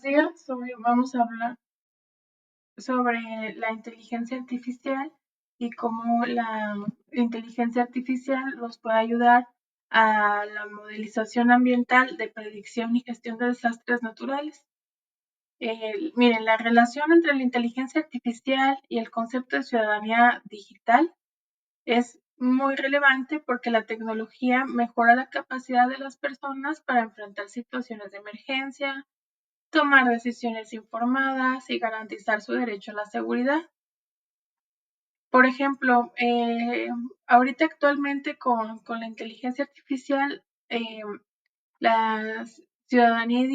Buenos días, hoy vamos a hablar sobre la inteligencia artificial y cómo la inteligencia artificial nos puede ayudar a la modelización ambiental de predicción y gestión de desastres naturales. Miren, la relación entre la inteligencia artificial y el concepto de ciudadanía digital es muy relevante porque la tecnología mejora la capacidad de las personas para enfrentar situaciones de emergencia, tomar decisiones informadas y garantizar su derecho a la seguridad. Por ejemplo, ahorita actualmente con la inteligencia artificial, la ciudadanía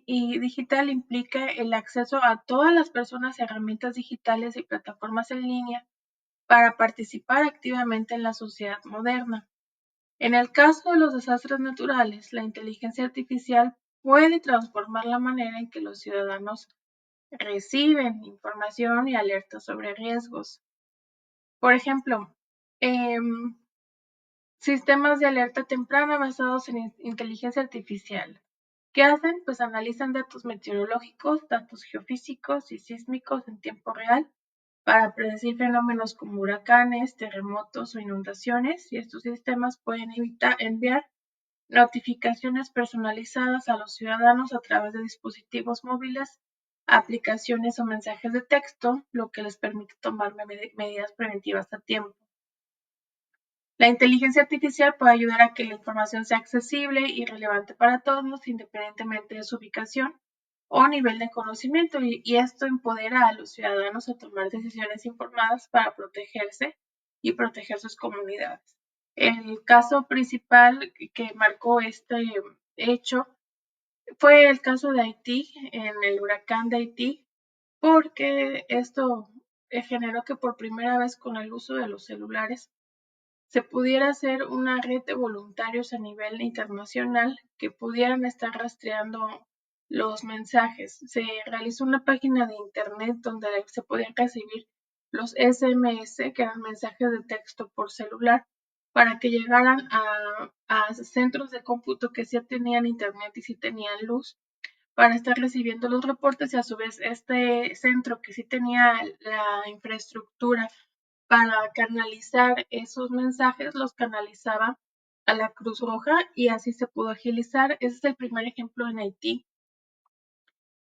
digital implica el acceso a todas las personas a herramientas digitales y plataformas en línea para participar activamente en la sociedad moderna. En el caso de los desastres naturales, la inteligencia artificial puede transformar la manera en que los ciudadanos reciben información y alertas sobre riesgos. Por ejemplo, sistemas de alerta temprana basados en inteligencia artificial. ¿Qué hacen? Pues analizan datos meteorológicos, datos geofísicos y sísmicos en tiempo real para predecir fenómenos como huracanes, terremotos o inundaciones, y estos sistemas pueden enviar notificaciones personalizadas a los ciudadanos a través de dispositivos móviles, aplicaciones o mensajes de texto, lo que les permite tomar medidas preventivas a tiempo. La inteligencia artificial puede ayudar a que la información sea accesible y relevante para todos, independientemente de su ubicación o nivel de conocimiento, y esto empodera a los ciudadanos a tomar decisiones informadas para protegerse y proteger sus comunidades. El caso principal que marcó este hecho fue el caso de Haití, en el huracán de Haití, porque esto generó que por primera vez con el uso de los celulares se pudiera hacer una red de voluntarios a nivel internacional que pudieran estar rastreando los mensajes. Se realizó una página de internet donde se podían recibir los SMS, que eran mensajes de texto por celular, para que llegaran a centros de cómputo que sí tenían internet y sí tenían luz, para estar recibiendo los reportes, y a su vez este centro que sí tenía la infraestructura para canalizar esos mensajes, los canalizaba a la Cruz Roja y así se pudo agilizar. Ese es el primer ejemplo en Haití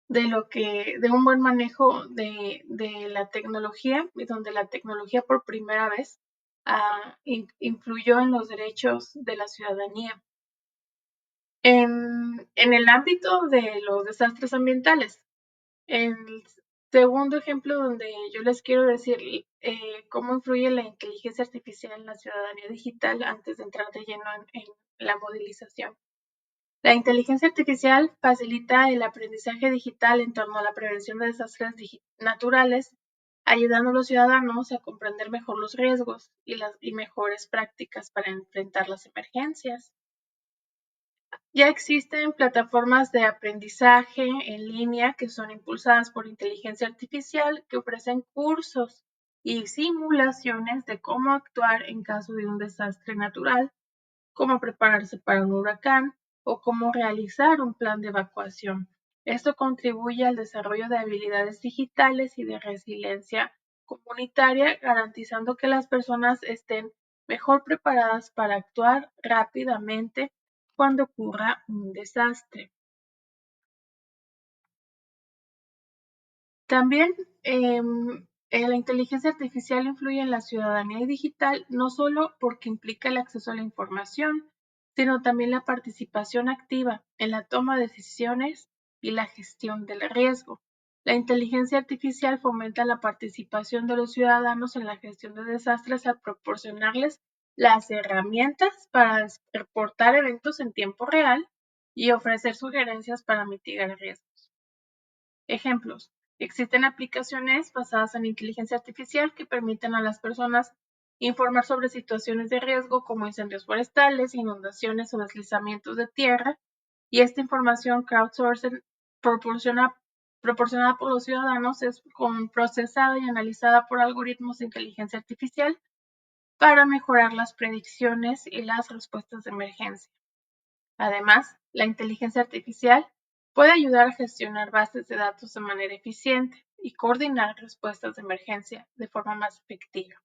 de un buen manejo de la tecnología, y donde la tecnología por primera vez influyó en los derechos de la ciudadanía. En el ámbito de los desastres ambientales, el segundo ejemplo donde yo les quiero decir cómo influye la inteligencia artificial en la ciudadanía digital antes de entrar de lleno en la modelización. La inteligencia artificial facilita el aprendizaje digital en torno a la prevención de desastres naturales, ayudando a los ciudadanos a comprender mejor los riesgos y mejores prácticas para enfrentar las emergencias. Ya existen plataformas de aprendizaje en línea que son impulsadas por inteligencia artificial, que ofrecen cursos y simulaciones de cómo actuar en caso de un desastre natural, cómo prepararse para un huracán o cómo realizar un plan de evacuación. Esto contribuye al desarrollo de habilidades digitales y de resiliencia comunitaria, garantizando que las personas estén mejor preparadas para actuar rápidamente cuando ocurra un desastre. También la inteligencia artificial influye en la ciudadanía digital no solo porque implica el acceso a la información, sino también la participación activa en la toma de decisiones y la gestión del riesgo. La inteligencia artificial fomenta la participación de los ciudadanos en la gestión de desastres al proporcionarles las herramientas para reportar eventos en tiempo real y ofrecer sugerencias para mitigar riesgos. Ejemplos: existen aplicaciones basadas en inteligencia artificial que permiten a las personas informar sobre situaciones de riesgo como incendios forestales, inundaciones o deslizamientos de tierra, y esta información crowdsourced proporcionada por los ciudadanos es procesada y analizada por algoritmos de inteligencia artificial para mejorar las predicciones y las respuestas de emergencia. Además, la inteligencia artificial Puede ayudar a gestionar bases de datos de manera eficiente y coordinar respuestas de emergencia de forma más efectiva.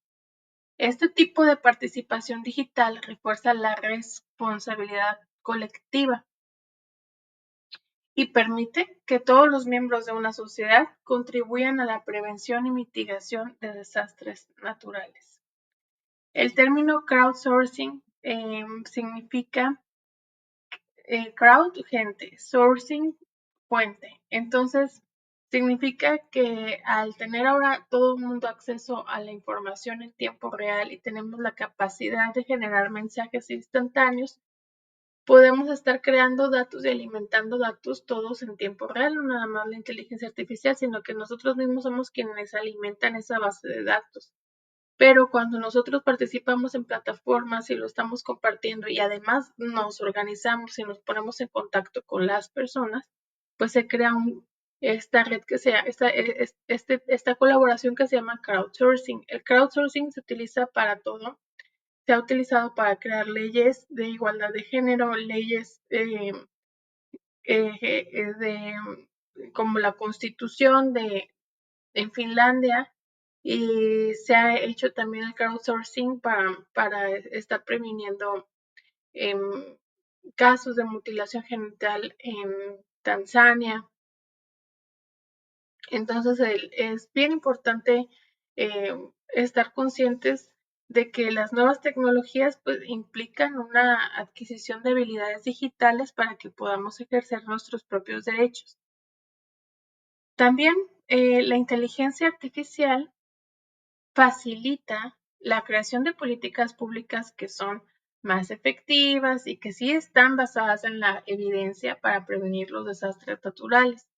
Este tipo de participación digital refuerza la responsabilidad colectiva y permite que todos los miembros de una sociedad contribuyan a la prevención y mitigación de desastres naturales. El término crowdsourcing significa crowd, gente, sourcing, fuente. Entonces, significa que al tener ahora todo el mundo acceso a la información en tiempo real y tenemos la capacidad de generar mensajes instantáneos, podemos estar creando datos y alimentando datos todos en tiempo real, no nada más la inteligencia artificial, sino que nosotros mismos somos quienes alimentan esa base de datos. Pero cuando nosotros participamos en plataformas y lo estamos compartiendo y además nos organizamos y nos ponemos en contacto con las personas, pues se crea esta red que sea, esta colaboración que se llama crowdsourcing. El crowdsourcing se utiliza para todo. Se ha utilizado para crear leyes de igualdad de género, leyes como la constitución en Finlandia, y se ha hecho también el crowdsourcing para estar previniendo casos de mutilación genital en Tanzania. Entonces es bien importante estar conscientes de que las nuevas tecnologías pues, implican una adquisición de habilidades digitales para que podamos ejercer nuestros propios derechos. También la inteligencia artificial facilita la creación de políticas públicas que son más efectivas y que sí están basadas en la evidencia para prevenir los desastres naturales.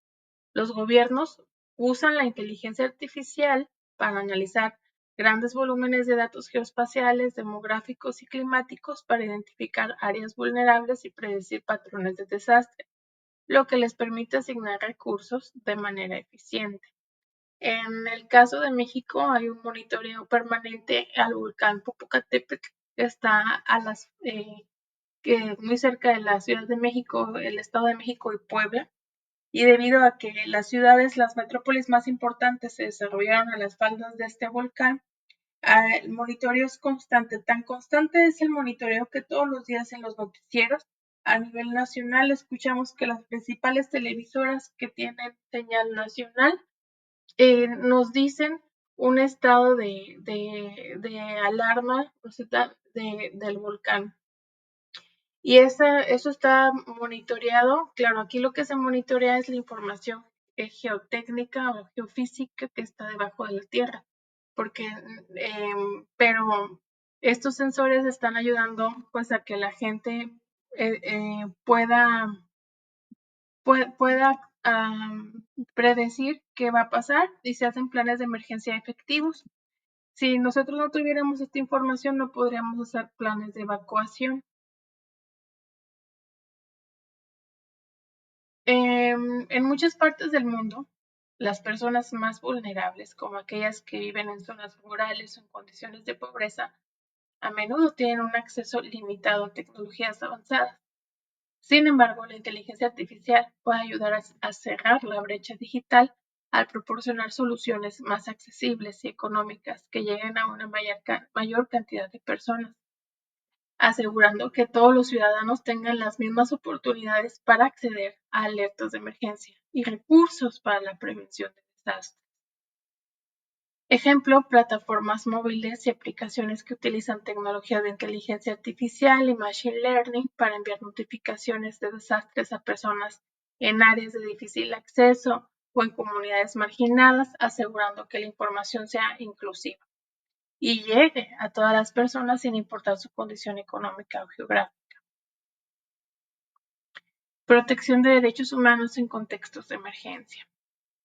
Los gobiernos usan la inteligencia artificial para analizar grandes volúmenes de datos geoespaciales, demográficos y climáticos para identificar áreas vulnerables y predecir patrones de desastre, lo que les permite asignar recursos de manera eficiente. En el caso de México hay un monitoreo permanente al volcán Popocatépetl, que está muy cerca de la Ciudad de México, el Estado de México y Puebla, y debido a que las ciudades, las metrópolis más importantes se desarrollaron a las faldas de este volcán, el monitoreo es constante. Tan constante es el monitoreo que todos los días en los noticieros a nivel nacional escuchamos que las principales televisoras que tienen señal nacional nos dicen un estado de alarma del volcán. Y eso está monitoreado. Claro, aquí lo que se monitorea es la información geotécnica o geofísica que está debajo de la Tierra. Pero estos sensores están ayudando pues a que la gente pueda predecir qué va a pasar y se hacen planes de emergencia efectivos. Si nosotros no tuviéramos esta información, no podríamos hacer planes de evacuación. En muchas partes del mundo, las personas más vulnerables, como aquellas que viven en zonas rurales o en condiciones de pobreza, a menudo tienen un acceso limitado a tecnologías avanzadas. Sin embargo, la inteligencia artificial puede ayudar a cerrar la brecha digital al proporcionar soluciones más accesibles y económicas que lleguen a una mayor cantidad de personas, asegurando que todos los ciudadanos tengan las mismas oportunidades para acceder a alertas de emergencia y recursos para la prevención de desastres. Ejemplo, plataformas móviles y aplicaciones que utilizan tecnología de inteligencia artificial y machine learning para enviar notificaciones de desastres a personas en áreas de difícil acceso o en comunidades marginadas, asegurando que la información sea inclusiva y llegue a todas las personas sin importar su condición económica o geográfica. Protección de derechos humanos en contextos de emergencia.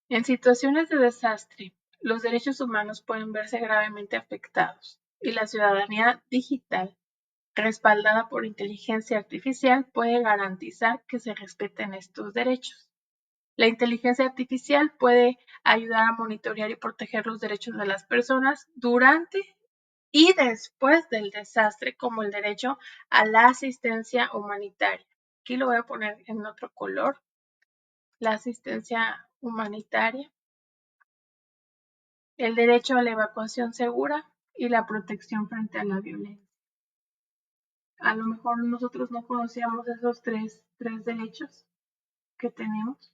En situaciones de desastre, los derechos humanos pueden verse gravemente afectados y la ciudadanía digital, respaldada por inteligencia artificial, puede garantizar que se respeten estos derechos. La inteligencia artificial puede ayudar a monitorear y proteger los derechos de las personas durante y después del desastre, como el derecho a la asistencia humanitaria. Aquí lo voy a poner en otro color. la asistencia humanitaria, el derecho a la evacuación segura y la protección frente a la violencia. A lo mejor nosotros no conocíamos esos tres derechos que tenemos.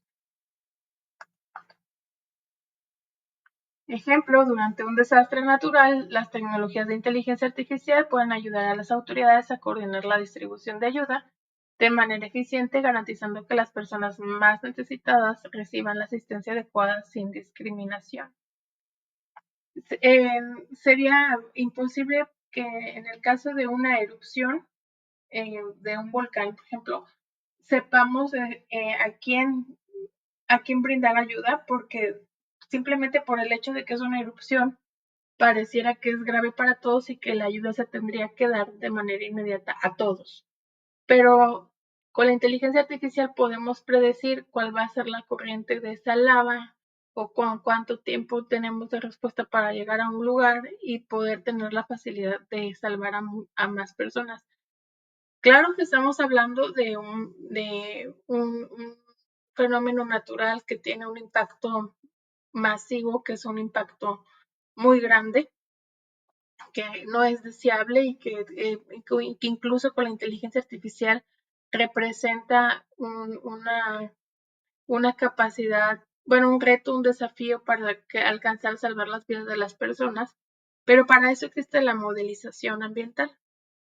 Ejemplo, durante un desastre natural, las tecnologías de inteligencia artificial pueden ayudar a las autoridades a coordinar la distribución de ayuda de manera eficiente, garantizando que las personas más necesitadas reciban la asistencia adecuada sin discriminación. Sería imposible que en el caso de una erupción de un volcán, por ejemplo, sepamos a quién brindar ayuda, porque simplemente por el hecho de que es una erupción, pareciera que es grave para todos y que la ayuda se tendría que dar de manera inmediata a todos. Pero con la inteligencia artificial podemos predecir cuál va a ser la corriente de esa lava o con cuánto tiempo tenemos de respuesta para llegar a un lugar y poder tener la facilidad de salvar a más personas. Claro que estamos hablando de un fenómeno natural que tiene un impacto masivo, que es un impacto muy grande, que no es deseable y que incluso con la inteligencia artificial representa una capacidad, bueno, un reto, un desafío para alcanzar salvar las vidas de las personas, pero para eso existe la modelización ambiental,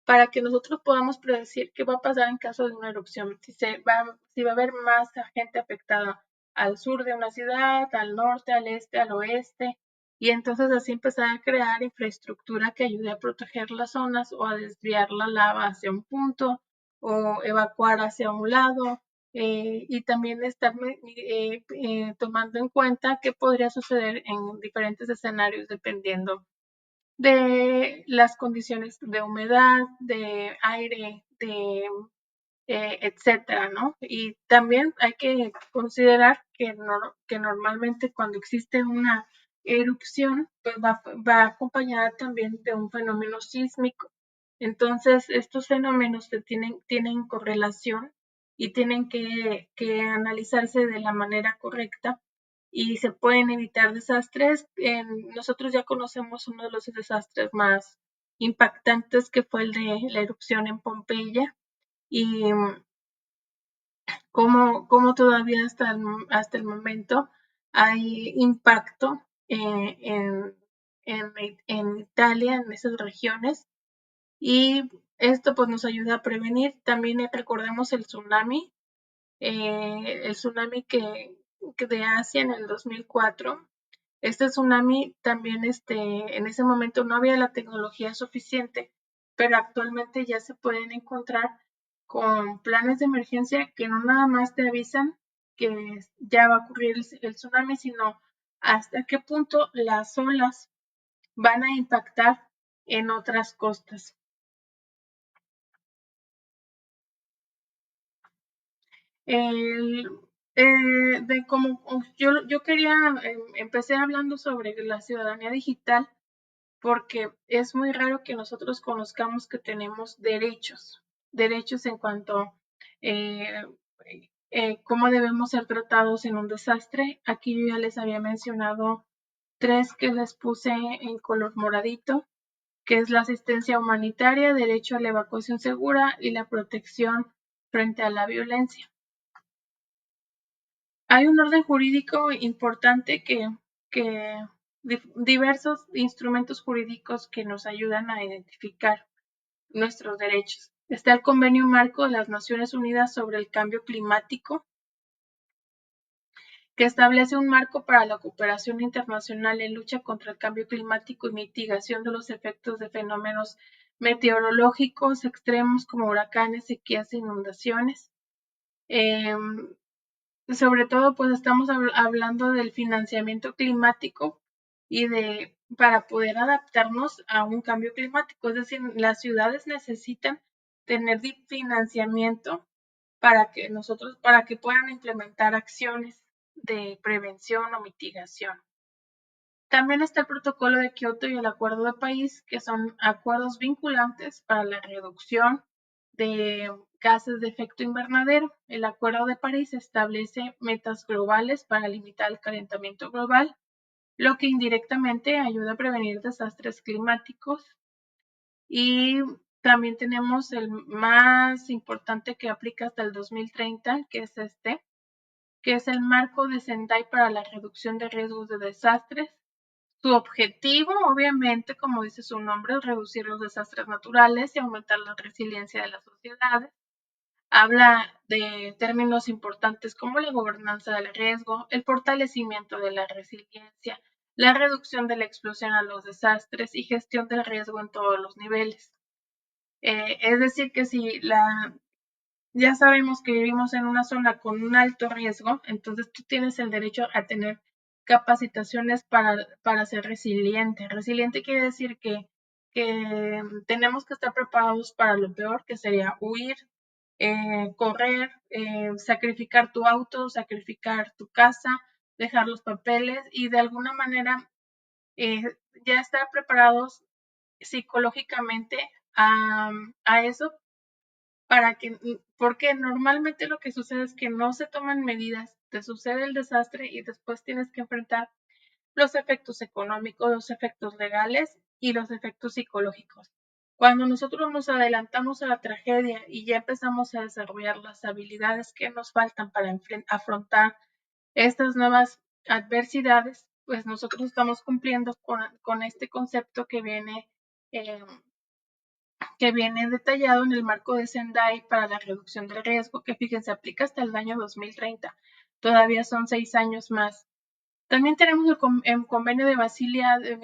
para que nosotros podamos predecir qué va a pasar en caso de una erupción, si va a haber más gente afectada al sur de una ciudad, al norte, al este, al oeste, y entonces así empezar a crear infraestructura que ayude a proteger las zonas o a desviar la lava hacia un punto o evacuar hacia un lado, y también estar tomando en cuenta qué podría suceder en diferentes escenarios dependiendo de las condiciones de humedad, de aire, etcétera, ¿no? Y también hay que considerar que normalmente cuando existe una erupción, pues va acompañada también de un fenómeno sísmico. Entonces, estos fenómenos tienen correlación y tienen que analizarse de la manera correcta y se pueden evitar desastres. Nosotros ya conocemos uno de los desastres más impactantes, que fue el de la erupción en Pompeya, y cómo todavía hasta el momento hay impacto en Italia, en esas regiones, y esto pues nos ayuda a prevenir. También recordemos el tsunami que de Asia en el 2004. Este tsunami también, en ese momento no había la tecnología suficiente, pero actualmente ya se pueden encontrar con planes de emergencia que no nada más te avisan que ya va a ocurrir el tsunami, sino hasta qué punto las olas van a impactar en otras costas. El, de como yo quería, empecé hablando sobre la ciudadanía digital, porque es muy raro que nosotros conozcamos que tenemos derechos en cuanto eh, cómo debemos ser tratados en un desastre. Aquí yo ya les había mencionado tres que les puse en color moradito, que es la asistencia humanitaria, derecho a la evacuación segura y la protección frente a la violencia. Hay un orden jurídico importante que diversos instrumentos jurídicos que nos ayudan a identificar nuestros derechos. Está el Convenio Marco de las Naciones Unidas sobre el Cambio Climático, que establece un marco para la cooperación internacional en lucha contra el cambio climático y mitigación de los efectos de fenómenos meteorológicos extremos como huracanes, sequías e inundaciones. Sobre todo, pues estamos hablando del financiamiento climático y para poder adaptarnos a un cambio climático. Es decir, las ciudades necesitan tener financiamiento para que puedan implementar acciones de prevención o mitigación. También está el Protocolo de Kioto y el Acuerdo de París, que son acuerdos vinculantes para la reducción de gases de efecto invernadero. El Acuerdo de París establece metas globales para limitar el calentamiento global, lo que indirectamente ayuda a prevenir desastres climáticos. Y también tenemos el más importante que aplica hasta el 2030, que es que es el marco de Sendai para la reducción de riesgos de desastres. Su objetivo, obviamente, como dice su nombre, es reducir los desastres naturales y aumentar la resiliencia de las sociedades. Habla de términos importantes como la gobernanza del riesgo, el fortalecimiento de la resiliencia, la reducción de la explosión a los desastres y gestión del riesgo en todos los niveles. Es decir, que si ya sabemos que vivimos en una zona con un alto riesgo, entonces tú tienes el derecho a tener capacitaciones para ser resiliente. Resiliente quiere decir que tenemos que estar preparados para lo peor, que sería huir, correr, sacrificar tu auto, sacrificar tu casa, dejar los papeles y de alguna manera eh, ya estar preparados psicológicamente a eso porque normalmente lo que sucede es que no se toman medidas, te sucede el desastre y después tienes que enfrentar los efectos económicos, los efectos legales y los efectos psicológicos. Cuando nosotros nos adelantamos a la tragedia y ya empezamos a desarrollar las habilidades que nos faltan para afrontar estas nuevas adversidades, pues nosotros estamos cumpliendo con este concepto eh, que viene detallado en el marco de Sendai para la reducción del riesgo, que fíjense, aplica hasta el año 2030. Todavía son 6 años más. También tenemos el convenio de Basilea de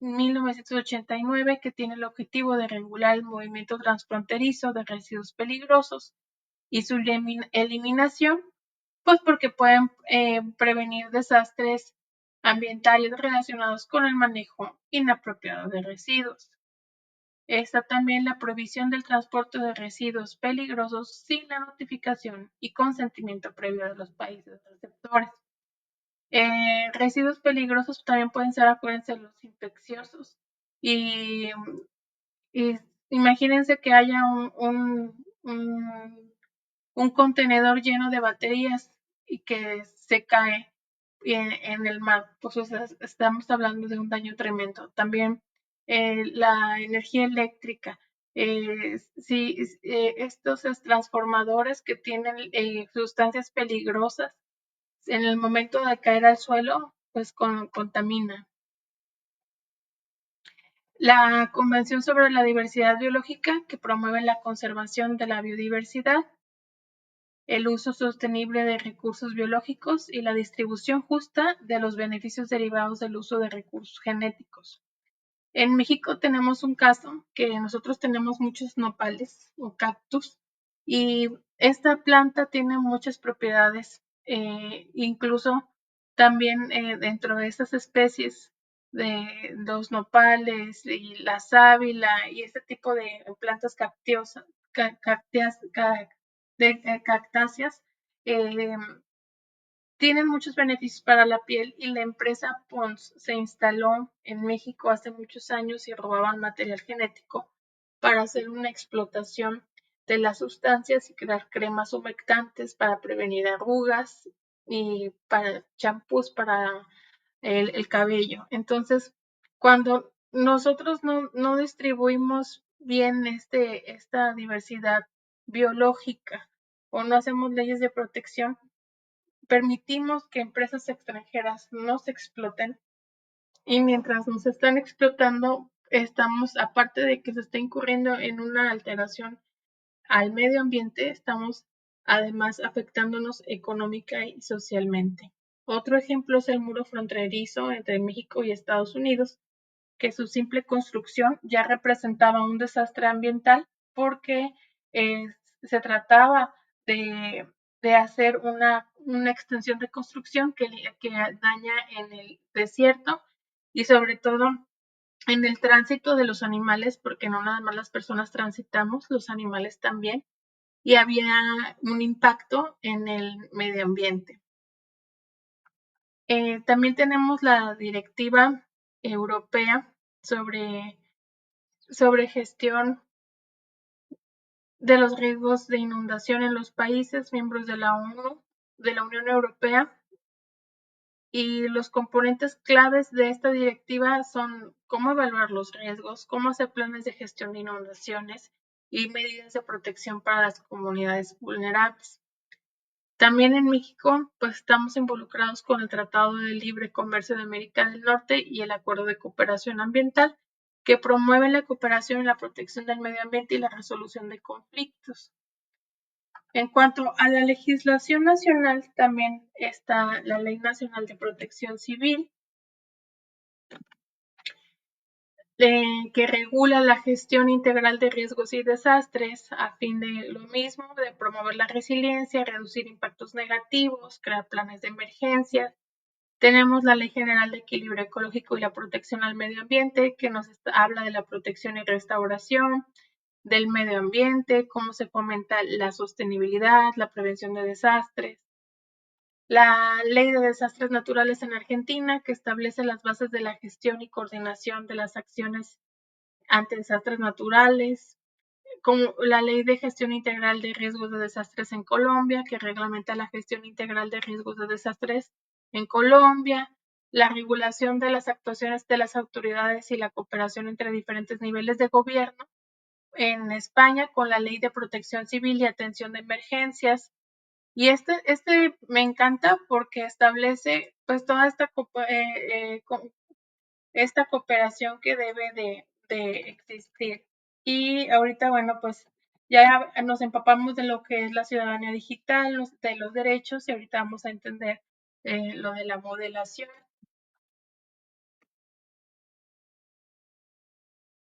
1989, que tiene el objetivo de regular el movimiento transfronterizo de residuos peligrosos y su eliminación, pues porque pueden prevenir desastres ambientales relacionados con el manejo inapropiado de residuos. Está también la prohibición del transporte de residuos peligrosos sin la notificación y consentimiento previo de los países receptores. Residuos peligrosos también pueden ser, acuérdense, los infecciosos. Y, y imagínense que haya un contenedor lleno de baterías y que se cae en el mar, pues o sea, estamos hablando de un daño tremendo. También la energía eléctrica, sí, estos transformadores que tienen sustancias peligrosas, en el momento de caer al suelo, pues contamina. La Convención sobre la Diversidad Biológica, que promueve la conservación de la biodiversidad, el uso sostenible de recursos biológicos y la distribución justa de los beneficios derivados del uso de recursos genéticos. En México tenemos un caso que nosotros tenemos muchos nopales o cactus y esta planta tiene muchas propiedades, incluso también dentro de estas especies de los nopales y la sábila y este tipo de plantas cactáceas, eh, tienen muchos beneficios para la piel y la empresa Pons se instaló en México hace muchos años y robaban material genético para hacer una explotación de las sustancias y crear cremas humectantes para prevenir arrugas y para champús para el cabello. Entonces, cuando nosotros no distribuimos bien esta diversidad biológica o no hacemos leyes de protección, permitimos que empresas extranjeras nos exploten y mientras nos están explotando, estamos, aparte de que se está incurriendo en una alteración al medio ambiente, estamos además afectándonos económica y socialmente. Otro ejemplo es el muro fronterizo entre México y Estados Unidos, que su simple construcción ya representaba un desastre ambiental porque eh, se trataba de hacer una extensión de construcción que daña en el desierto y sobre todo en el tránsito de los animales, porque no nada más las personas transitamos, los animales también, y había un impacto en el medio ambiente. También tenemos la directiva europea sobre gestión de los riesgos de inundación en los países miembros de la ONU, de la Unión Europea, y los componentes claves de esta directiva son cómo evaluar los riesgos, cómo hacer planes de gestión de inundaciones y medidas de protección para las comunidades vulnerables. También en México, pues estamos involucrados con el Tratado de Libre Comercio de América del Norte y el Acuerdo de Cooperación Ambiental, que promueve la cooperación en la protección del medio ambiente y la resolución de conflictos. En cuanto a la legislación nacional, también está la Ley Nacional de Protección Civil, que regula la gestión integral de riesgos y desastres a fin de lo mismo, de promover la resiliencia, reducir impactos negativos, crear planes de emergencia. Tenemos la Ley General de Equilibrio Ecológico y la Protección al Medio Ambiente, que nos habla de la protección y restauración del medio ambiente, cómo se fomenta la sostenibilidad, la prevención de desastres. La Ley de Desastres Naturales en Argentina, que establece las bases de la gestión y coordinación de las acciones ante desastres naturales, como la Ley de Gestión Integral de Riesgos de Desastres en Colombia, que reglamenta la gestión integral de riesgos de desastres en Colombia, la regulación de las actuaciones de las autoridades y la cooperación entre diferentes niveles de gobierno en España con la Ley de Protección Civil y Atención de Emergencias. Y este me encanta porque establece pues toda esta cooperación que debe de existir. Y ahorita, bueno, pues ya nos empapamos de lo que es la ciudadanía digital, de los derechos, y ahorita vamos a entender lo de la modelación.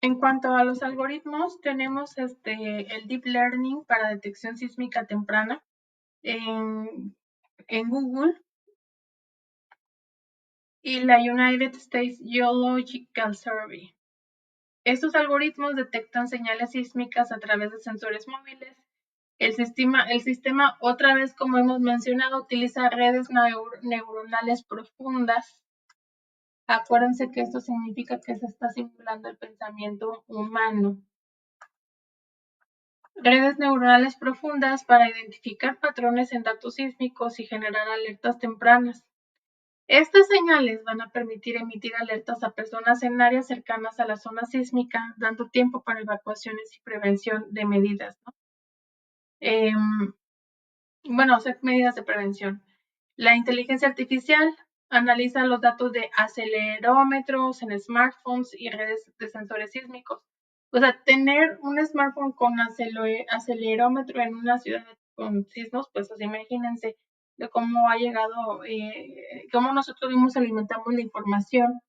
En cuanto a los algoritmos, tenemos el Deep Learning para detección sísmica temprana en Google y la United States Geological Survey. Estos algoritmos detectan señales sísmicas a través de sensores móviles. El sistema, otra vez, como hemos mencionado, utiliza redes neuronales profundas. Acuérdense que esto significa que se está simulando el pensamiento humano. Redes neuronales profundas para identificar patrones en datos sísmicos y generar alertas tempranas. Estas señales van a permitir emitir alertas a personas en áreas cercanas a la zona sísmica, dando tiempo para evacuaciones y prevención de medidas, ¿no? Bueno, hacer medidas de prevención. La inteligencia artificial analiza los datos de acelerómetros en smartphones y redes de sensores sísmicos. O sea, tener un smartphone con acelerómetro en una ciudad con sismos, pues así imagínense de cómo ha llegado, cómo nosotros mismos alimentamos la información.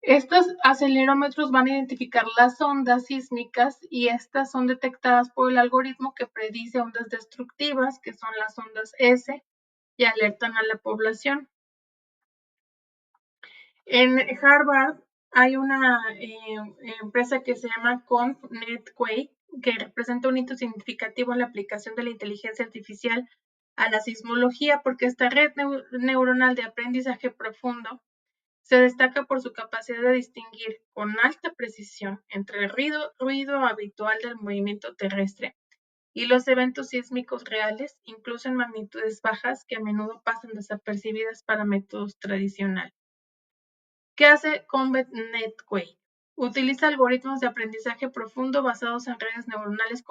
Estos acelerómetros van a identificar las ondas sísmicas y estas son detectadas por el algoritmo que predice ondas destructivas, que son las ondas S, y alertan a la población. En Harvard hay una empresa que se llama ConfNetQuake, que representa un hito significativo en la aplicación de la inteligencia artificial a la sismología, porque esta red neuronal de aprendizaje profundo se destaca por su capacidad de distinguir con alta precisión entre el ruido habitual del movimiento terrestre y los eventos sísmicos reales, incluso en magnitudes bajas que a menudo pasan desapercibidas para métodos tradicionales. ¿Qué hace ConvNetQuake? Utiliza algoritmos de aprendizaje profundo basados en redes neuronales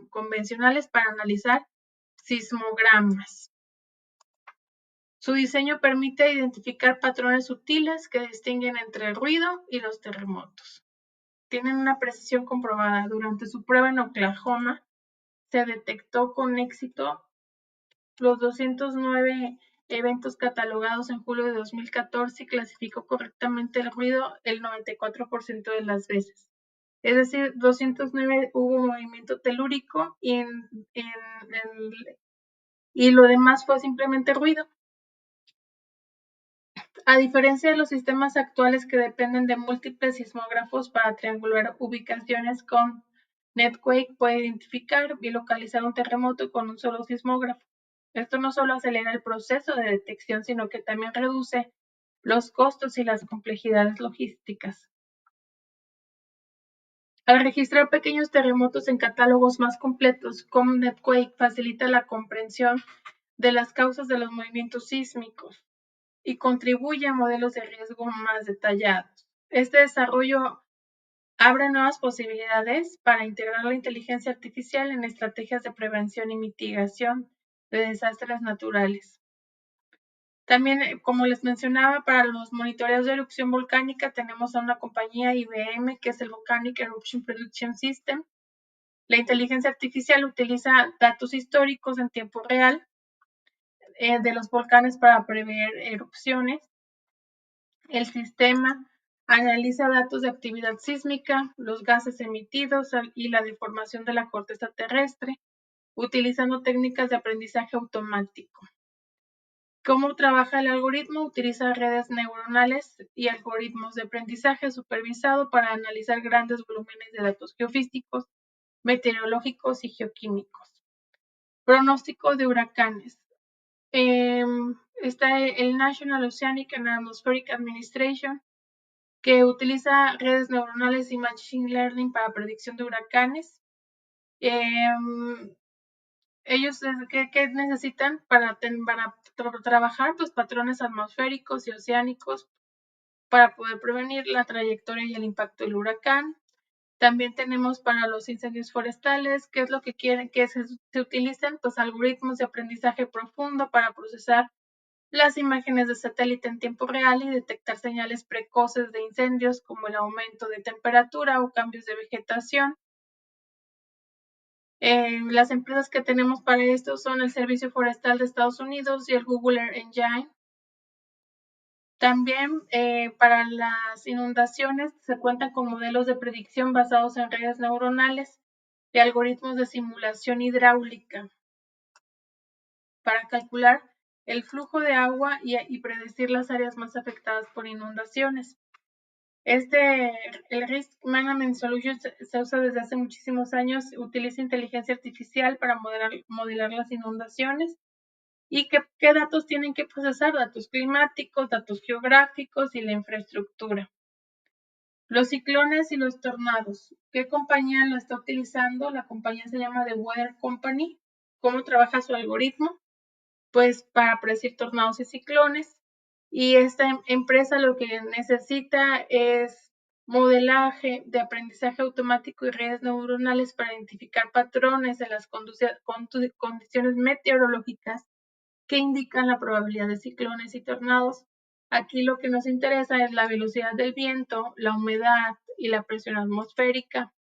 convencionales para analizar sismogramas. Su diseño permite identificar patrones sutiles que distinguen entre el ruido y los terremotos. Tienen una precisión comprobada. Durante su prueba en Oklahoma, se detectó con éxito los 209 eventos catalogados en julio de 2014 y clasificó correctamente el ruido el 94% de las veces. Es decir, 209 hubo movimiento telúrico y lo demás fue simplemente ruido. A diferencia de los sistemas actuales que dependen de múltiples sismógrafos para triangular ubicaciones, con Netquake puede identificar y localizar un terremoto con un solo sismógrafo. Esto no solo acelera el proceso de detección, sino que también reduce los costos y las complejidades logísticas. Al registrar pequeños terremotos en catálogos más completos, ComNetQuake facilita la comprensión de las causas de los movimientos sísmicos y contribuye a modelos de riesgo más detallados. Este desarrollo abre nuevas posibilidades para integrar la inteligencia artificial en estrategias de prevención y mitigación de desastres naturales. También, como les mencionaba, para los monitoreos de erupción volcánica tenemos a una compañía IBM, que es el Volcanic Eruption Prediction System. La inteligencia artificial utiliza datos históricos en tiempo real de los volcanes para prever erupciones. El sistema analiza datos de actividad sísmica, los gases emitidos y la deformación de la corteza terrestre, utilizando técnicas de aprendizaje automático. ¿Cómo trabaja el algoritmo? Utiliza redes neuronales y algoritmos de aprendizaje supervisado para analizar grandes volúmenes de datos geofísicos, meteorológicos y geoquímicos. Pronóstico de huracanes. Está el National Oceanic and Atmospheric Administration, que utiliza redes neuronales y machine learning para predicción de huracanes. Ellos, ¿qué necesitan para trabajar? Pues patrones atmosféricos y oceánicos para poder prevenir la trayectoria y el impacto del huracán. También tenemos para los incendios forestales, ¿qué es lo que quieren que se utilicen? Pues algoritmos de aprendizaje profundo para procesar las imágenes de satélite en tiempo real y detectar señales precoces de incendios como el aumento de temperatura o cambios de vegetación. Las empresas que tenemos para esto son el Servicio Forestal de Estados Unidos y el Google Earth Engine. También para las inundaciones se cuentan con modelos de predicción basados en redes neuronales y algoritmos de simulación hidráulica para calcular el flujo de agua y predecir las áreas más afectadas por inundaciones. El Risk Management Solution se usa desde hace muchísimos años, utiliza inteligencia artificial para modelar las inundaciones. ¿Y qué datos tienen que procesar? Datos climáticos, datos geográficos y la infraestructura. Los ciclones y los tornados. ¿Qué compañía lo está utilizando? La compañía se llama The Weather Company. ¿Cómo trabaja su algoritmo? Pues para predecir tornados y ciclones. Y esta empresa lo que necesita es modelaje de aprendizaje automático y redes neuronales para identificar patrones en las condiciones meteorológicas que indican la probabilidad de ciclones y tornados. Aquí lo que nos interesa es la velocidad del viento, la humedad y la presión atmosférica.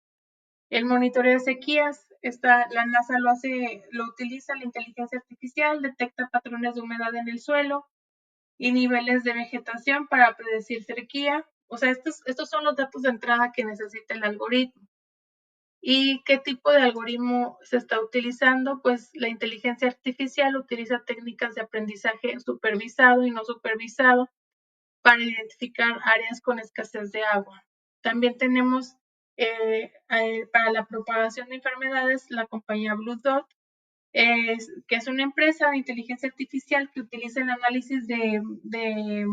El monitoreo de sequías, la NASA lo utiliza la inteligencia artificial, detecta patrones de humedad en el suelo y niveles de vegetación para predecir sequía. O sea, estos son los datos de entrada que necesita el algoritmo. ¿Y qué tipo de algoritmo se está utilizando? Pues la inteligencia artificial utiliza técnicas de aprendizaje supervisado y no supervisado para identificar áreas con escasez de agua. También tenemos para la propagación de enfermedades la compañía Blue Dot, que es una empresa de inteligencia artificial que utiliza el análisis de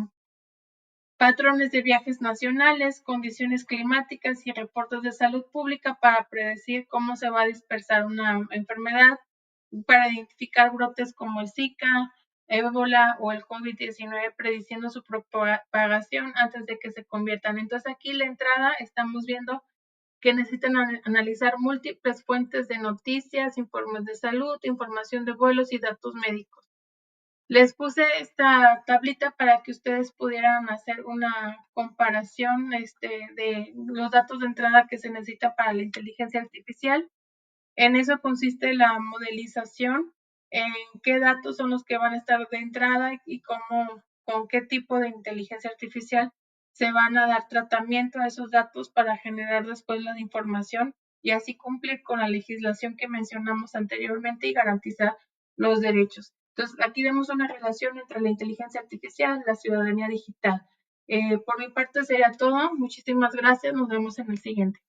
patrones de viajes nacionales, condiciones climáticas y reportes de salud pública para predecir cómo se va a dispersar una enfermedad, para identificar brotes como el Zika, ébola o el COVID-19, prediciendo su propagación antes de que se conviertan. Entonces aquí la entrada estamos viendo que necesitan analizar múltiples fuentes de noticias, informes de salud, información de vuelos y datos médicos. Les puse esta tablita para que ustedes pudieran hacer una comparación de los datos de entrada que se necesita para la inteligencia artificial. En eso consiste la modelización, en qué datos son los que van a estar de entrada y con qué tipo de inteligencia artificial se van a dar tratamiento a esos datos para generar después la información y así cumplir con la legislación que mencionamos anteriormente y garantizar los derechos. Entonces, aquí vemos una relación entre la inteligencia artificial y la ciudadanía digital. Por mi parte sería todo. Muchísimas gracias. Nos vemos en el siguiente.